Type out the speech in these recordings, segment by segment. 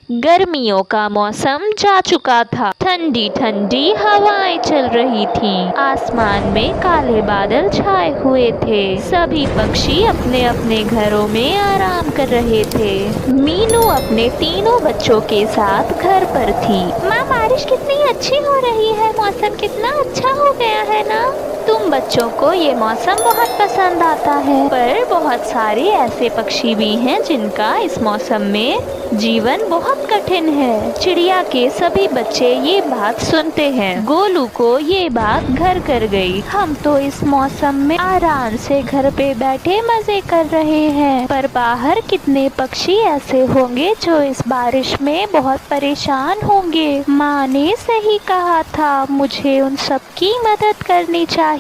गर्मियों का मौसम जा चुका था। ठंडी ठंडी हवाएं चल रही थीं। आसमान में काले बादल छाए हुए थे। सभी पक्षी अपने अपने घरों में आराम कर रहे थे। मीनू अपने तीनों बच्चों के साथ घर पर थी। माँ, बारिश कितनी अच्छी हो रही है, मौसम कितना अच्छा हो गया है ना। तुम बच्चों को ये मौसम बहुत पसंद आता है, पर बहुत सारे ऐसे पक्षी भी हैं जिनका इस मौसम में जीवन बहुत कठिन है। चिड़िया के सभी बच्चे ये बात सुनते हैं। गोलू को ये बात घर कर गई। हम तो इस मौसम में आराम से घर पे बैठे मजे कर रहे हैं, पर बाहर कितने पक्षी ऐसे होंगे जो इस बारिश में बहुत परेशान होंगे। माँ ने सही कहा था, मुझे उन सब की मदद करनी चाहिए।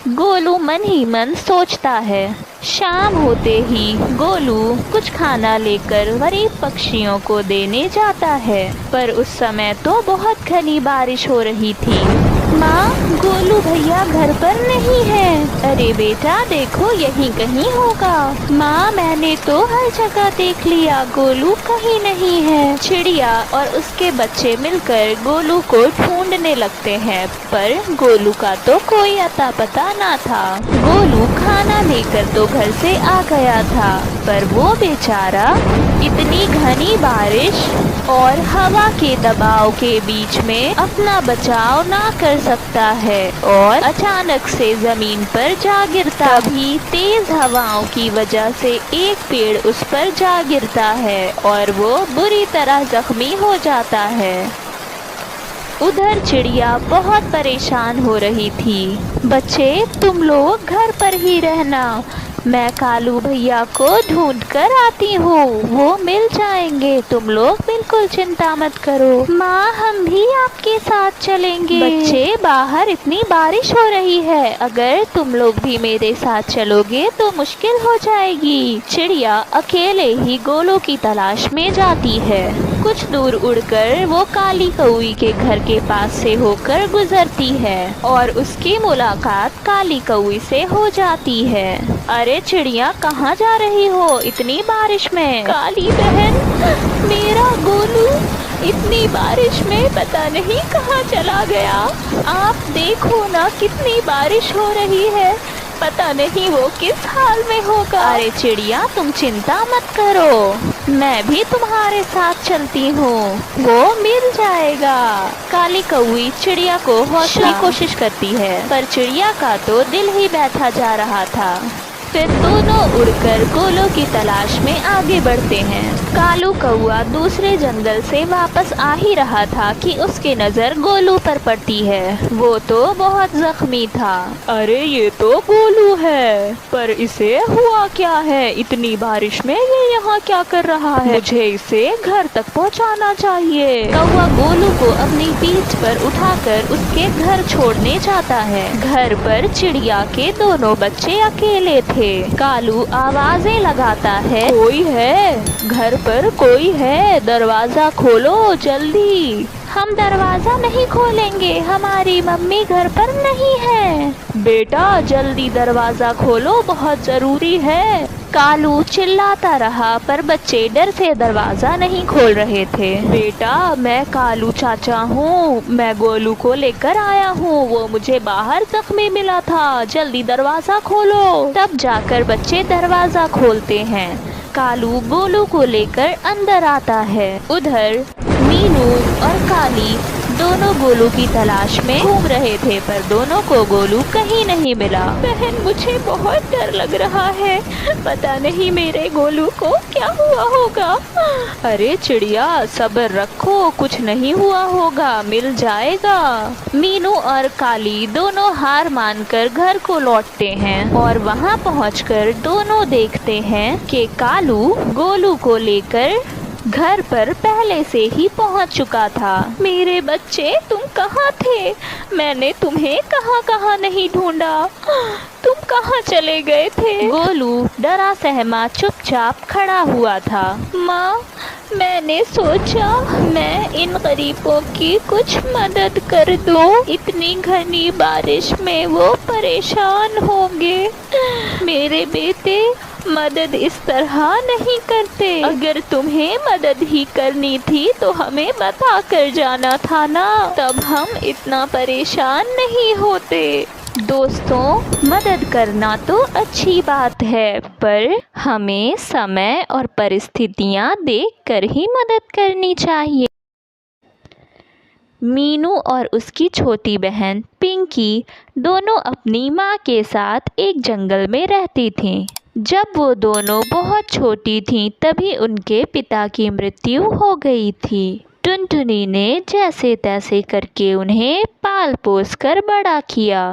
गोलू मन ही मन सोचता है। शाम होते ही गोलू कुछ खाना लेकर गरीब पक्षियों को देने जाता है, पर उस समय तो बहुत घनी बारिश हो रही थी। माँ, गोलू भैया घर पर नहीं है। अरे बेटा, देखो यहीं कहीं होगा। माँ, मैंने तो हर जगह देख लिया, गोलू कहीं नहीं है। चिड़िया और उसके बच्चे मिलकर गोलू को ढूंढने लगते हैं, पर गोलू का तो कोई अता पता ना था। गोलू खाना लेकर तो घर से आ गया था, पर वो बेचारा इतनी घनी बारिश और हवा के दबाव के बीच में अपना बचाव ना कर सकता है और अचानक से जमीन पर जा गिरता। भी तेज हवाओं की वजह से एक पेड़ उस पर जा गिरता है और वो बुरी तरह जख्मी हो जाता है। उधर चिड़िया बहुत परेशान हो रही थी। बच्चे, तुम लोग घर पर ही रहना, मैं कालू भैया को ढूंढ कर आती हूँ, वो मिल जाएंगे, तुम लोग बिल्कुल चिंता मत करो। माँ, हम भी आपके साथ चलेंगे। बच्चे, बाहर इतनी बारिश हो रही है, अगर तुम लोग भी मेरे साथ चलोगे तो मुश्किल हो जाएगी। चिड़िया अकेले ही गोलू की तलाश में जाती है। कुछ दूर उड़कर वो काली कौवी के घर के पास से होकर गुजरती है और उसकी मुलाकात काली कौवी से हो जाती है। अरे चिड़िया, कहाँ जा रही हो इतनी बारिश में? काली बहन, मेरा गोलू इतनी बारिश में पता नहीं कहाँ चला गया। आप देखो ना, कितनी बारिश हो रही है, पता नहीं वो किस हाल में होगा। अरे चिड़िया, तुम चिंता मत करो, मैं भी तुम्हारे साथ चलती हूँ, वो मिल जाएगा। काली कौवी चिड़िया को हौसला की कोशिश करती है, पर चिड़िया का तो दिल ही बैठा जा रहा था। फिर दोनों उड़कर गोलू की तलाश में आगे बढ़ते हैं। कालू कौवा दूसरे जंगल से वापस आ ही रहा था कि उसकी नजर गोलू पर पड़ती है। वो तो बहुत जख्मी था। अरे ये तो गोलू है, पर इसे हुआ क्या है? इतनी बारिश में ये यहाँ क्या कर रहा है? मुझे इसे घर तक पहुँचाना चाहिए। कौवा गोलू को अपनी पीठ पर उठाकर उसके घर छोड़ने जाता है। घर पर चिड़िया के दोनों बच्चे अकेले थे। कालू आवाजें लगाता है, कोई है घर पर? कोई है? दरवाजा खोलो जल्दी। हम दरवाजा नहीं खोलेंगे, हमारी मम्मी घर पर नहीं है। बेटा, जल्दी दरवाजा खोलो, बहुत जरूरी है। कालू चिल्लाता रहा, पर बच्चे डर से दरवाजा नहीं खोल रहे थे। बेटा, मैं कालू चाचा हूँ, मैं गोलू को लेकर आया हूँ, वो मुझे बाहर जख्मी मिला था, जल्दी दरवाजा खोलो। तब जाकर बच्चे दरवाजा खोलते हैं। कालू गोलू को लेकर अंदर आता है। उधर मीनू और काली दोनों गोलू की तलाश में घूम रहे थे, पर दोनों को गोलू कहीं नहीं मिला। बहन, मुझे बहुत डर लग रहा है, पता नहीं मेरे गोलू को क्या हुआ होगा। अरे चिड़िया, सब्र रखो, कुछ नहीं हुआ होगा, मिल जाएगा। मीनू और काली दोनों हार मानकर घर को लौटते हैं और वहाँ पहुँचकर दोनों देखते हैं कि कालू गोलू को लेकर घर पर पहले से ही पहुंच चुका था। मेरे बच्चे, तुम कहाँ थे? मैंने तुम्हें कहाँ कहाँ नहीं ढूंढा, तुम कहाँ चले गए थे? गोलू डरा सहमा चुपचाप खड़ा हुआ था। माँ, मैंने सोचा मैं इन गरीबों की कुछ मदद कर दूं। इतनी घनी बारिश में वो परेशान होंगे। मेरे बेटे, मदद इस तरह नहीं करते। अगर तुम्हें मदद ही करनी थी तो हमें बता कर जाना था ना, तब हम इतना परेशान नहीं होते। दोस्तों, मदद करना तो अच्छी बात है, पर हमें समय और परिस्थितियाँ देखकर ही मदद करनी चाहिए। मीनू और उसकी छोटी बहन पिंकी दोनों अपनी माँ के साथ एक जंगल में रहती थीं। जब वो दोनों बहुत छोटी थीं तभी उनके पिता की मृत्यु हो गई थी। टुनटुनी ने जैसे तैसे करके उन्हें पाल पोस कर बड़ा किया।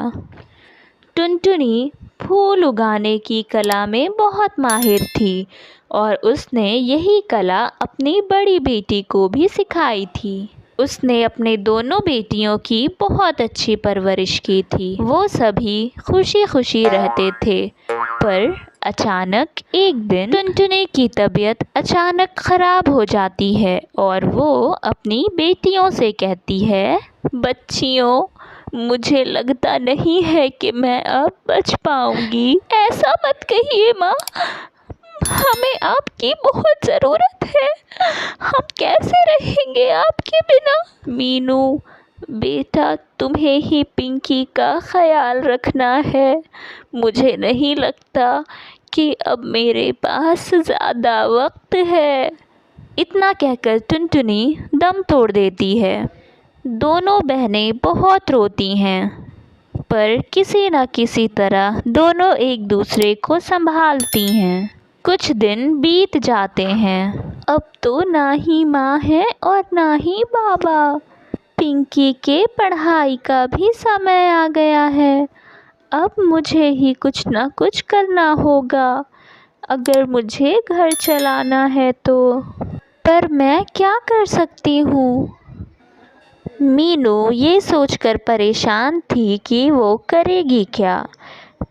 टुनटुनी फूल उगाने की कला में बहुत माहिर थी और उसने यही कला अपनी बड़ी बेटी को भी सिखाई थी। उसने अपने दोनों बेटियों की बहुत अच्छी परवरिश की थी। वो सभी खुशी खुशी रहते थे, पर अचानक एक दिन टुनटुनी की तबीयत अचानक ख़राब हो जाती है और वो अपनी बेटियों से कहती है, बच्चियों, मुझे लगता नहीं है कि मैं अब बच पाऊंगी। ऐसा मत कहिए माँ, हमें आपकी बहुत ज़रूरत है। हम कैसे रहेंगे आपके बिना? मीनू बेटा, तुम्हें ही पिंकी का ख्याल रखना है। मुझे नहीं लगता कि अब मेरे पास ज़्यादा वक्त है। इतना कहकर टुनटुनी दम तोड़ देती है। दोनों बहनें बहुत रोती हैं, पर किसी न किसी तरह दोनों एक दूसरे को संभालती हैं। कुछ दिन बीत जाते हैं। अब तो ना ही माँ है और ना ही बाबा। पिंकी के पढ़ाई का भी समय आ गया है। अब मुझे ही कुछ न कुछ करना होगा, अगर मुझे घर चलाना है तो। पर मैं क्या कर सकती हूँ? मीनू ये सोचकर परेशान थी कि वो करेगी क्या।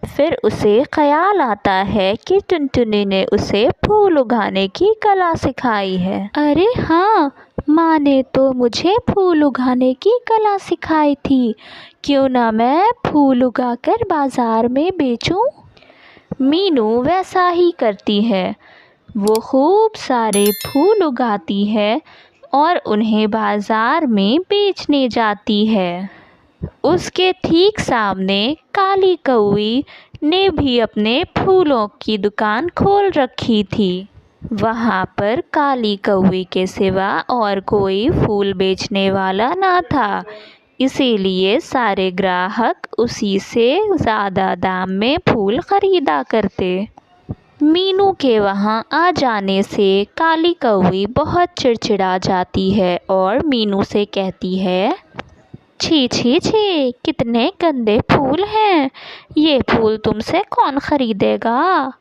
फिर उसे ख्याल आता है कि टुनटुनी ने उसे फूल उगाने की कला सिखाई है। अरे हाँ, माँ ने तो मुझे फूल उगाने की कला सिखाई थी। क्यों ना मैं फूल उगाकर बाज़ार में बेचूं? मीनू वैसा ही करती है। वो खूब सारे फूल उगाती है और उन्हें बाज़ार में बेचने जाती है। उसके ठीक सामने काली कौवी ने भी अपने फूलों की दुकान खोल रखी थी। वहाँ पर काली कौवी के सिवा और कोई फूल बेचने वाला ना था, इसीलिए सारे ग्राहक उसी से ज़्यादा दाम में फूल ख़रीदा करते। मीनू के वहाँ आ जाने से काली कौवी बहुत चिड़चिड़ा जाती है और मीनू से कहती है, छी छी छी, कितने गंदे फूल हैं। ये फूल तुमसे कौन ख़रीदेगा?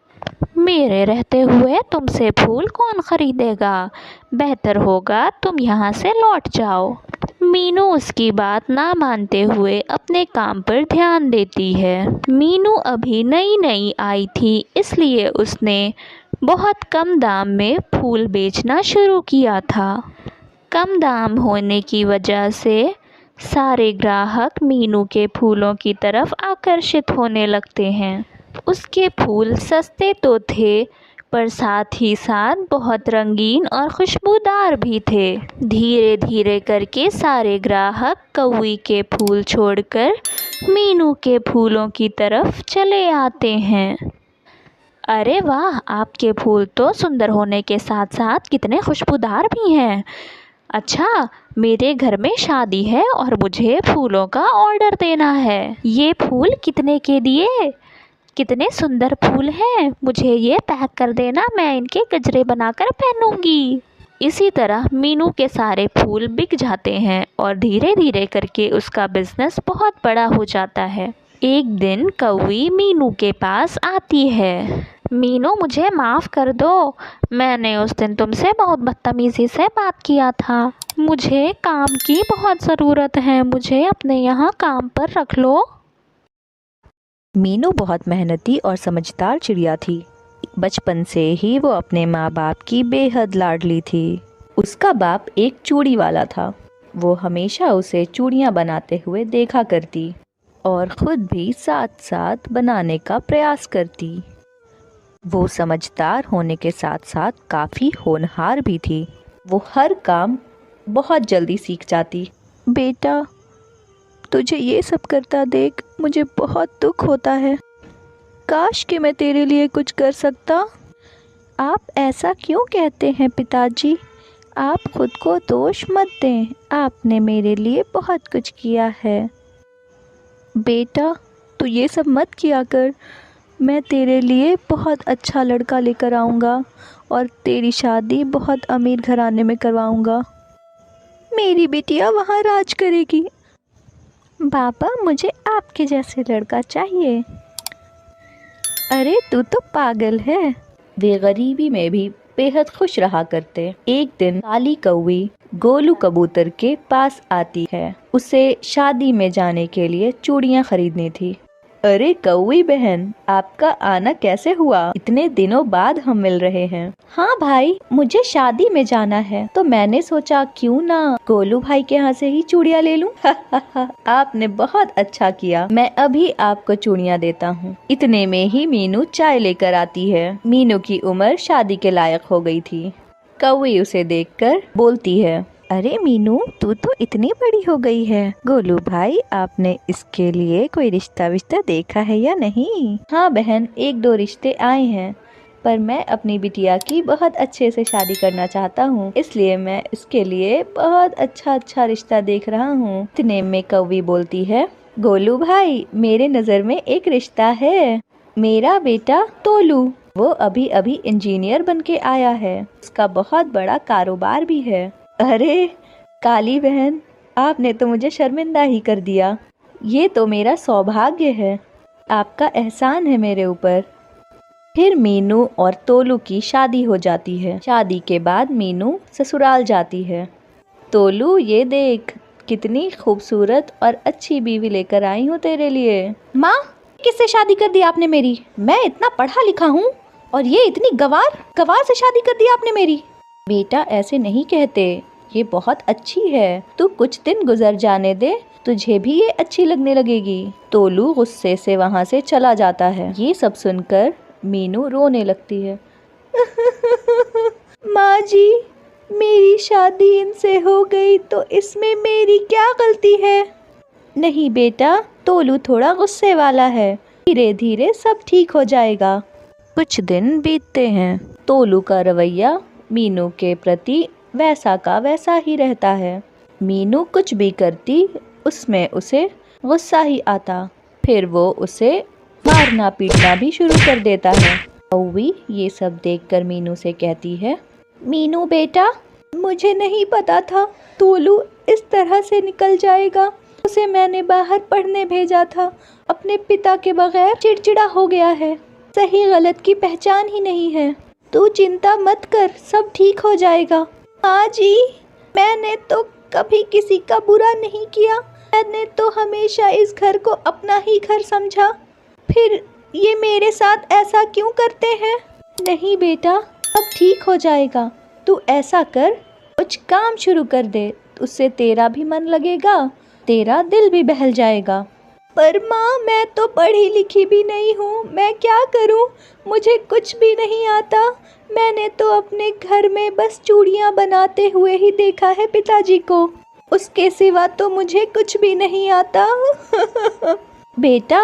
मेरे रहते हुए तुमसे फूल कौन ख़रीदेगा? बेहतर होगा तुम यहाँ से लौट जाओ। मीनू उसकी बात ना मानते हुए अपने काम पर ध्यान देती है। मीनू अभी नई नई आई थी, इसलिए उसने बहुत कम दाम में फूल बेचना शुरू किया था। कम दाम होने की वजह से सारे ग्राहक मीनू के फूलों की तरफ आकर्षित होने लगते हैं। उसके फूल सस्ते तो थे, पर साथ ही साथ बहुत रंगीन और खुशबूदार भी थे। धीरे धीरे करके सारे ग्राहक कौवी के फूल छोड़कर मीनू के फूलों की तरफ चले आते हैं। अरे वाह, आपके फूल तो सुंदर होने के साथ साथ कितने खुशबूदार भी हैं। अच्छा, मेरे घर में शादी है और मुझे फूलों का ऑर्डर देना है। ये फूल कितने के दिए? कितने सुंदर फूल हैं, मुझे ये पैक कर देना, मैं इनके गजरे बनाकर पहनूंगी। इसी तरह मीनू के सारे फूल बिक जाते हैं और धीरे धीरे करके उसका बिजनेस बहुत बड़ा हो जाता है। एक दिन कौवी मीनू के पास आती है। मीनू, मुझे माफ़ कर दो, मैंने उस दिन तुमसे बहुत बदतमीज़ी से बात किया था। मुझे काम की बहुत ज़रूरत है, मुझे अपने यहाँ काम पर रख लो। मीनू बहुत मेहनती और समझदार चिड़िया थी। बचपन से ही वो अपने माँ बाप की बेहद लाडली थी। उसका बाप एक चूड़ी वाला था। वो हमेशा उसे चूड़ियाँ बनाते हुए देखा करती और ख़ुद भी साथ साथ बनाने का प्रयास करती। वो समझदार होने के साथ साथ काफ़ी होनहार भी थी। वो हर काम बहुत जल्दी सीख जाती। बेटा, तुझे ये सब करता देख मुझे बहुत दुख होता है। काश कि मैं तेरे लिए कुछ कर सकता। आप ऐसा क्यों कहते हैं पिताजी? आप खुद को दोष मत दें। आपने मेरे लिए बहुत कुछ किया है। बेटा, तू ये सब मत किया कर। मैं तेरे लिए बहुत अच्छा लड़का लेकर आऊँगा और तेरी शादी बहुत अमीर घराने में करवाऊँगा। मेरी बिटिया वहाँ राज करेगी। पापा, मुझे आपके जैसे लड़का चाहिए। अरे तू तो पागल है। वे गरीबी में भी बेहद खुश रहा करते। एक दिन काली कौवी गोलू कबूतर के पास आती है। उसे शादी में जाने के लिए चूड़ियाँ खरीदनी थी। अरे कौवी बहन, आपका आना कैसे हुआ? इतने दिनों बाद हम मिल रहे हैं। हाँ भाई, मुझे शादी में जाना है तो मैंने सोचा क्यों ना गोलू भाई के यहाँ से ही चूड़ियाँ ले लूं। आपने बहुत अच्छा किया। मैं अभी आपको चूड़ियाँ देता हूँ। इतने में ही मीनू चाय लेकर आती है। मीनू की उम्र शादी के लायक हो गई थी। कौवी उसे देखकर बोलती है, अरे मीनू, तू तो इतनी बड़ी हो गई है। गोलू भाई, आपने इसके लिए कोई रिश्ता विश्ता देखा है या नहीं? हाँ बहन, एक दो रिश्ते आए हैं, पर मैं अपनी बिटिया की बहुत अच्छे से शादी करना चाहता हूँ, इसलिए मैं इसके लिए बहुत अच्छा रिश्ता देख रहा हूँ। इतने में कौवी बोलती है, गोलू भाई, मेरे नज़र में एक रिश्ता है। मेरा बेटा तोलू, वो अभी अभी इंजीनियर बन के आया है। उसका बहुत बड़ा कारोबार भी है। अरे काली बहन, आपने तो मुझे शर्मिंदा ही कर दिया। ये तो मेरा सौभाग्य है। आपका एहसान है मेरे ऊपर। फिर मीनू और तोलू की शादी हो जाती है। शादी के बाद मीनू ससुराल जाती है। तोलू, ये देख, कितनी खूबसूरत और अच्छी बीवी लेकर आई हूँ तेरे लिए। माँ, किससे शादी कर दी आपने मेरी? मैं इतना पढ़ा लिखा हूँ और ये इतनी गवार से शादी कर दी आपने मेरी। बेटा, ऐसे नहीं कहते, ये बहुत अच्छी है। तू कुछ दिन गुजर जाने दे, तुझे भी ये अच्छी लगने लगेगी। तोलू गुस्से से वहाँ से चला जाता है। ये सब सुनकर मीनू रोने लगती है। माँ जी, मेरी शादी इनसे हो गई तो इसमें मेरी क्या गलती है? नहीं बेटा, तोलू थोड़ा गुस्से वाला है। धीरे धीरे सब ठीक हो जाएगा। कुछ दिन बीतते हैं। तोलू का रवैया मीनू के प्रति वैसा का वैसा ही रहता है। मीनू कुछ भी करती उसमें उसे गुस्सा ही आता। फिर वो उसे मारना पीटना भी शुरू कर देता है। कौवी ये सब देखकर मीनू से कहती है, मीनू बेटा, मुझे नहीं पता था तोलू इस तरह से निकल जाएगा। उसे मैंने बाहर पढ़ने भेजा था। अपने पिता के बगैर चिड़चिड़ा हो गया है। सही गलत की पहचान ही नहीं है। तू चिंता मत कर, सब ठीक हो जाएगा। माँ जी, मैंने तो कभी किसी का बुरा नहीं किया। मैंने तो हमेशा इस घर को अपना ही घर समझा। फिर ये मेरे साथ ऐसा क्यों करते हैं? नहीं बेटा, अब ठीक हो जाएगा। तू ऐसा कर, कुछ काम शुरू कर दे, उससे तेरा भी मन लगेगा, तेरा दिल भी बहल जाएगा। पर माँ, मैं तो पढ़ी लिखी भी नहीं हूँ, मैं क्या करूँ? मुझे कुछ भी नहीं आता। मैंने तो अपने घर में बस चूड़ियाँ बनाते हुए ही देखा है पिताजी को। उसके सिवा तो मुझे कुछ भी नहीं आता। बेटा,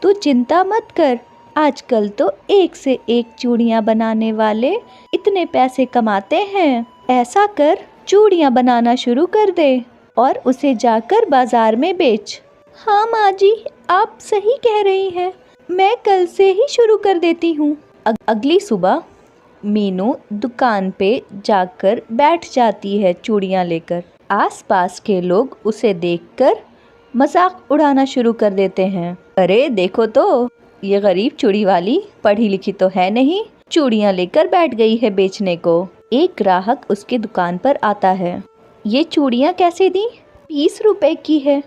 तू चिंता मत कर। आजकल तो एक से एक चूड़ियाँ बनाने वाले इतने पैसे कमाते हैं। ऐसा कर, चूड़ियाँ बनाना शुरू कर दे और उसे जाकर बाजार में बेच। हाँ माँ जी, आप सही कह रही हैं। मैं कल से ही शुरू कर देती हूँ। अगली सुबह मीनू दुकान पे जाकर बैठ जाती है चूड़ियाँ लेकर। आसपास के लोग उसे देखकर मजाक उड़ाना शुरू कर देते हैं। अरे देखो तो, ये गरीब चूड़ी वाली पढ़ी लिखी तो है नहीं, चूड़ियाँ लेकर बैठ गई है बेचने को। एक ग्राहक उसकी दुकान पर आता है। ये चूड़ियाँ कैसे दी? 20 रुपए की है।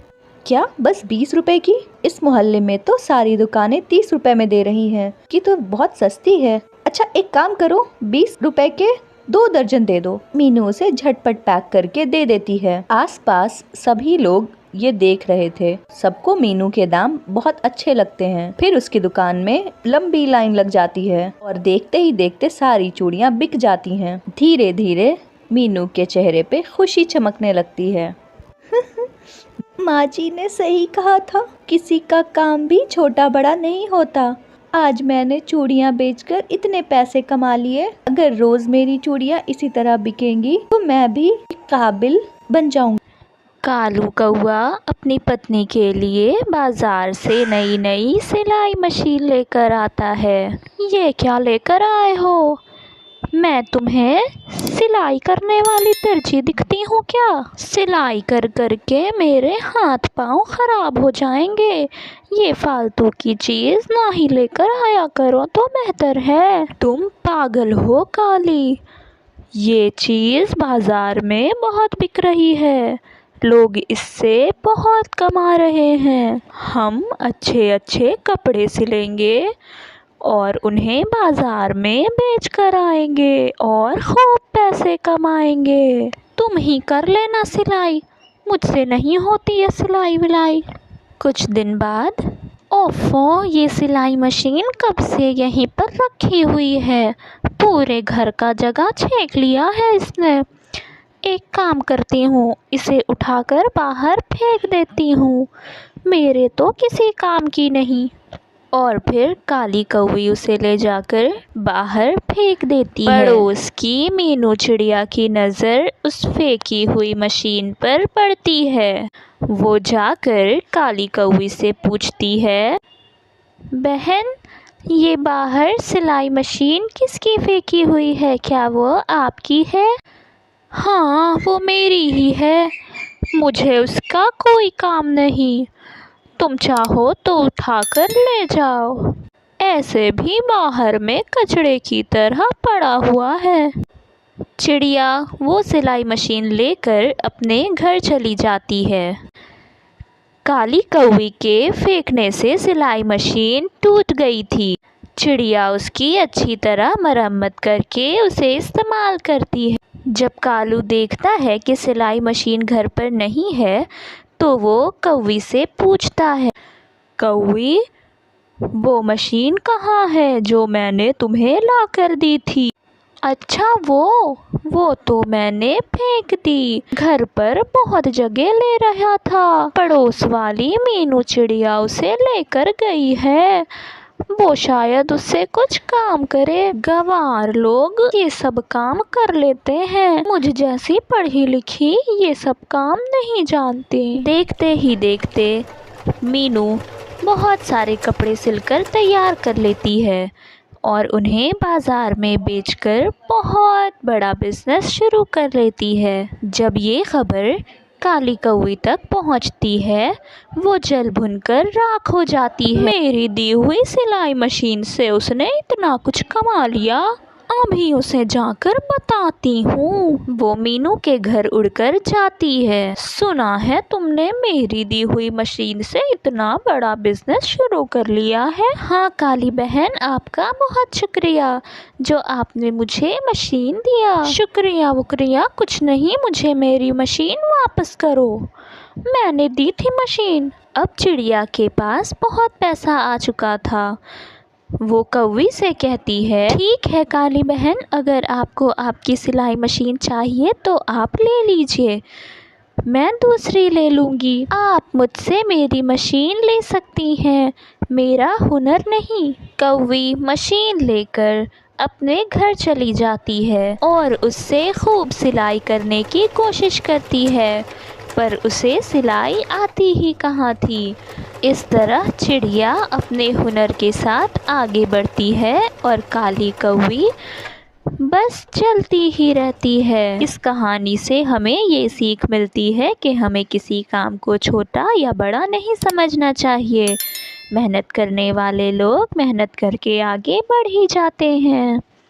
क्या बस 20 रुपए की? इस मोहल्ले में तो सारी दुकानें 30 रुपए में दे रही हैं, कि तो बहुत सस्ती है। अच्छा एक काम करो, 20 रुपए के 2 दर्जन दे दो। मीनू उसे झटपट पैक करके दे देती है। आसपास सभी लोग ये देख रहे थे। सबको मीनू के दाम बहुत अच्छे लगते हैं। फिर उसकी दुकान में लंबी लाइन लग जाती है और देखते ही देखते सारी चूड़ियाँ बिक जाती हैं। धीरे धीरे मीनू के चेहरे पे खुशी चमकने लगती है। माँ जी ने सही कहा था, किसी का काम भी छोटा बड़ा नहीं होता। आज मैंने चूड़ियाँ बेचकर इतने पैसे कमा लिए। अगर रोज मेरी चूड़ियाँ इसी तरह बिकेंगी तो मैं भी काबिल बन जाऊंगी। कालू कौआ अपनी पत्नी के लिए बाजार से नई नई सिलाई मशीन लेकर आता है। ये क्या लेकर आए हो? मैं तुम्हें सिलाई करने वाली दर्जी दिखती हूँ क्या? सिलाई कर कर के मेरे हाथ पाँव खराब हो जाएंगे। ये फालतू की चीज़ ना ही लेकर आया करो तो बेहतर है। तुम पागल हो काली, ये चीज़ बाज़ार में बहुत बिक रही है, लोग इससे बहुत कमा रहे हैं। हम अच्छे अच्छे कपड़े सिलेंगे और उन्हें बाज़ार में बेच कर आएंगे और खूब पैसे कमाएंगे। तुम ही कर लेना सिलाई, मुझसे नहीं होती है सिलाई विलाई। कुछ दिन बाद, ओफो, ये सिलाई मशीन कब से यहीं पर रखी हुई है, पूरे घर का जगह छेक लिया है इसने। एक काम करती हूँ, इसे उठाकर बाहर फेंक देती हूँ, मेरे तो किसी काम की नहीं। और फिर काली कौवी उसे ले जाकर बाहर फेंक देती है। पड़ोस की मीनू चिड़िया की नज़र उस फेंकी हुई मशीन पर पड़ती है। वो जाकर काली कौवी से पूछती है, बहन, ये बाहर सिलाई मशीन किसकी फेंकी हुई है? क्या वो आपकी है? हाँ, वो मेरी ही है, मुझे उसका कोई काम नहीं। तुम चाहो तो उठाकर ले जाओ, ऐसे भी बाहर में कचड़े की तरह पड़ा हुआ है। चिड़िया वो सिलाई मशीन लेकर अपने घर चली जाती है। काली कौवी के फेंकने से सिलाई मशीन टूट गई थी। चिड़िया उसकी अच्छी तरह मरम्मत करके उसे इस्तेमाल करती है। जब कालू देखता है कि सिलाई मशीन घर पर नहीं है तो वो कौवी से पूछता है, कौवी, वो मशीन कहाँ है जो मैंने तुम्हें ला कर दी थी? अच्छा, वो तो मैंने फेंक दी, घर पर बहुत जगह ले रहा था, पड़ोस वाली मीनू चिड़िया उसे लेकर गई है, वो शायद उससे कुछ काम करे। गंवार लोग ये सब काम कर लेते हैं, मुझ जैसी पढ़ी लिखी ये सब काम नहीं जानती। देखते ही देखते मीनू बहुत सारे कपड़े सिलकर तैयार कर लेती है और उन्हें बाज़ार में बेचकर बहुत बड़ा बिजनेस शुरू कर लेती है। जब ये खबर काली कौवी तक पहुंचती है, वो जल भुनकर राख हो जाती है। मेरी दी हुई सिलाई मशीन से उसने इतना कुछ कमा लिया, अभी उसे जाकर बताती हूँ। वो मीनू के घर उड़कर जाती है। सुना है तुमने मेरी दी हुई मशीन से इतना बड़ा बिजनेस शुरू कर लिया है? हाँ काली बहन, आपका बहुत शुक्रिया जो आपने मुझे मशीन दिया। शुक्रिया वुक्रिया कुछ नहीं, मुझे मेरी मशीन वापस करो, मैंने दी थी मशीन। अब चिड़िया के पास बहुत पैसा आ चुका था। वो कौवी से कहती है, ठीक है काली बहन, अगर आपको आपकी सिलाई मशीन चाहिए तो आप ले लीजिए, मैं दूसरी ले लूँगी। आप मुझसे मेरी मशीन ले सकती हैं, मेरा हुनर नहीं। कौवी मशीन लेकर अपने घर चली जाती है और उससे खूब सिलाई करने की कोशिश करती है, पर उसे सिलाई आती ही कहाँ थी। इस तरह चिड़िया अपने हुनर के साथ आगे बढ़ती है और काली कौवी बस चलती ही रहती है। इस कहानी से हमें ये सीख मिलती है कि हमें किसी काम को छोटा या बड़ा नहीं समझना चाहिए। मेहनत करने वाले लोग मेहनत करके आगे बढ़ ही जाते हैं।